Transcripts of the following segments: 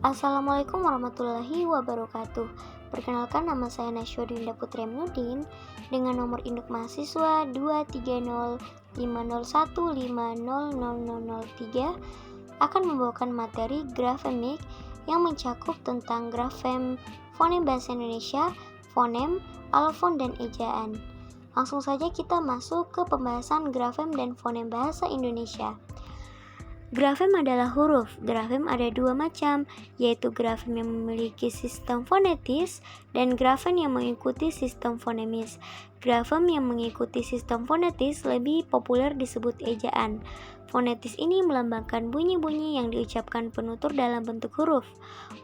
Assalamualaikum warahmatullahi wabarakatuh. Perkenalkan, nama saya Nasywa Dinda Putri Aminuddin dengan nomor induk mahasiswa 23050150003 akan membawakan materi grafemik yang mencakup tentang grafem, fonem bahasa Indonesia, fonem, alofon, dan ejaan. Langsung saja kita masuk ke pembahasan grafem dan fonem bahasa Indonesia. Grafem adalah huruf. Grafem ada dua macam, yaitu grafem yang memiliki sistem fonetis dan grafem yang mengikuti sistem fonemis. Grafem yang mengikuti sistem fonetis lebih populer disebut ejaan. Fonetis ini melambangkan bunyi-bunyi yang diucapkan penutur dalam bentuk huruf.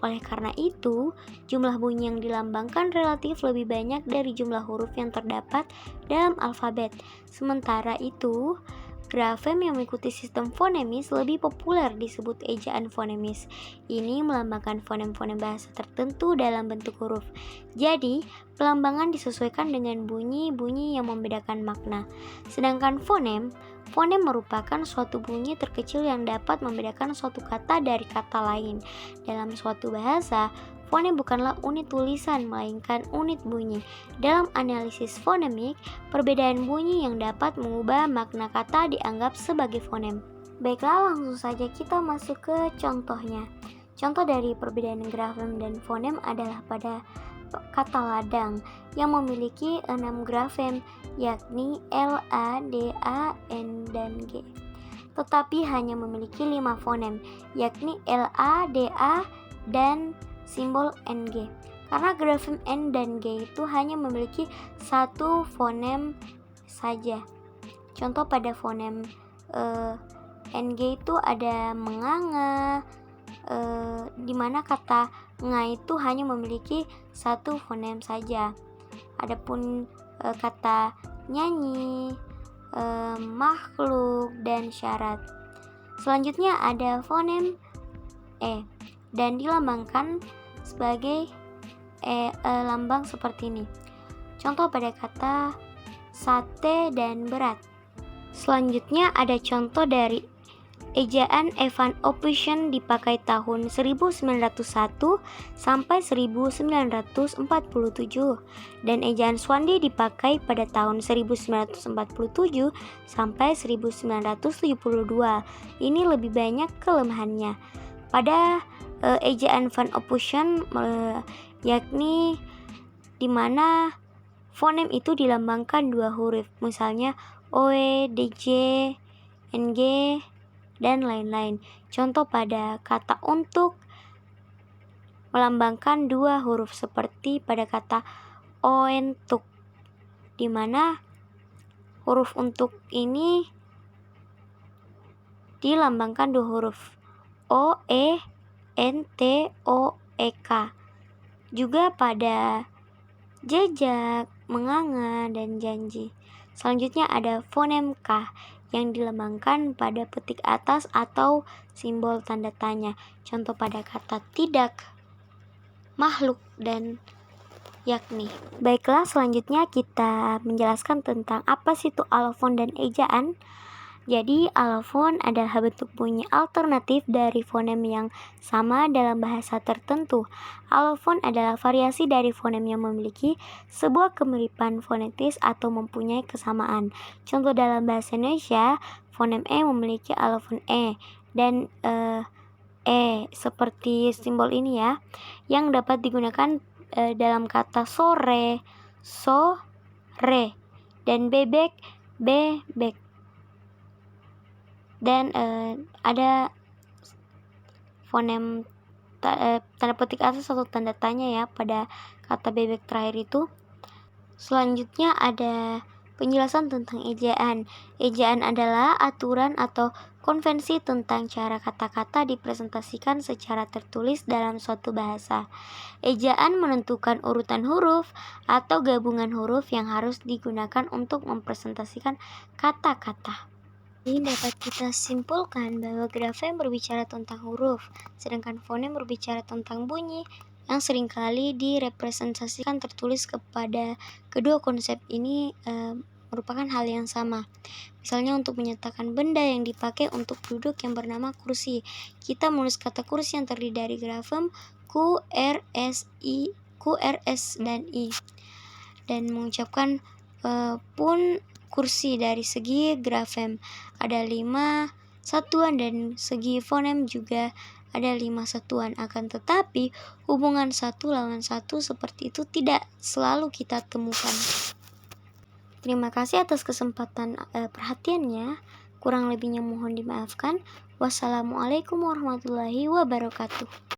Oleh karena itu, jumlah bunyi yang dilambangkan relatif lebih banyak dari jumlah huruf yang terdapat dalam alfabet. Sementara itu, grafem yang mengikuti sistem fonemis lebih populer disebut ejaan fonemis. Ini melambangkan fonem-fonem bahasa tertentu dalam bentuk huruf. Jadi, pelambangan disesuaikan dengan bunyi-bunyi yang membedakan makna. Sedangkan fonem merupakan suatu bunyi terkecil yang dapat membedakan suatu kata dari kata lain. Dalam suatu bahasa, fonem bukanlah unit tulisan, melainkan unit bunyi. Dalam analisis fonemik, perbedaan bunyi yang dapat mengubah makna kata dianggap sebagai fonem. Baiklah, langsung saja kita masuk ke contohnya. Contoh dari perbedaan grafem dan fonem adalah pada kata ladang yang memiliki 6 grafem, yakni L, A, D, A, N, dan G. Tetapi hanya memiliki 5 fonem, yakni L, A, D, A, dan simbol NG. Karena grafem N dan G itu hanya memiliki satu fonem saja. Contoh pada fonem NG itu ada menganga, di mana kata nga itu hanya memiliki satu fonem saja. Adapun kata nyanyi, makhluk, dan syarat. Selanjutnya ada fonem E dan dilambangkan sebagai lambang seperti ini. Contoh pada kata sate dan berat. Selanjutnya ada contoh dari ejaan Evan Ophuijsen dipakai tahun 1901 sampai 1947 dan ejaan Swandi dipakai pada tahun 1947 sampai 1972. Ini lebih banyak kelemahannya. Pada ejaan Van Ophuijsen yakni di mana fonem itu dilambangkan dua huruf, misalnya OE, DJ, NG, dan lain-lain. Contoh pada kata untuk melambangkan dua huruf seperti pada kata oentuk, di mana huruf untuk ini dilambangkan dua huruf O, E, N, T, O, E, K. Juga pada jejak, menganga, dan janji. Selanjutnya ada fonem K yang dilambangkan pada petik atas atau simbol tanda tanya. Contoh pada kata tidak, makhluk, dan yakni. Baiklah, selanjutnya kita menjelaskan tentang apa sih itu alofon dan ejaan. Jadi, alofon adalah bentuk bunyi alternatif dari fonem yang sama dalam bahasa tertentu. Alofon adalah variasi dari fonem yang memiliki sebuah kemiripan fonetis atau mempunyai kesamaan. Contoh dalam bahasa Indonesia, fonem E memiliki alofon E dan E seperti simbol ini ya, yang dapat digunakan dalam kata sore, so-re, dan bebek, bebek. Dan ada fonem tanda petik atas atau tanda tanya ya pada kata bebek terakhir itu. Selanjutnya ada penjelasan tentang ejaan. Ejaan adalah aturan atau konvensi tentang cara kata-kata dipresentasikan secara tertulis dalam suatu bahasa. Ejaan menentukan urutan huruf atau gabungan huruf yang harus digunakan untuk mempresentasikan kata-kata. Ini dapat kita simpulkan bahwa grafem berbicara tentang huruf, sedangkan fonem berbicara tentang bunyi yang seringkali direpresentasikan tertulis. Kepada kedua konsep ini merupakan hal yang sama. Misalnya untuk menyatakan benda yang dipakai untuk duduk yang bernama kursi, kita menulis kata kursi yang terdiri dari grafem Q, R, S, dan I. Dan mengucapkan pun kursi dari segi grafem ada 5 satuan dan segi fonem juga ada 5 satuan. Akan tetapi hubungan satu lawan satu seperti itu tidak selalu kita temukan. Terima kasih atas kesempatan perhatiannya. Kurang lebihnya mohon dimaafkan. Wassalamualaikum warahmatullahi wabarakatuh.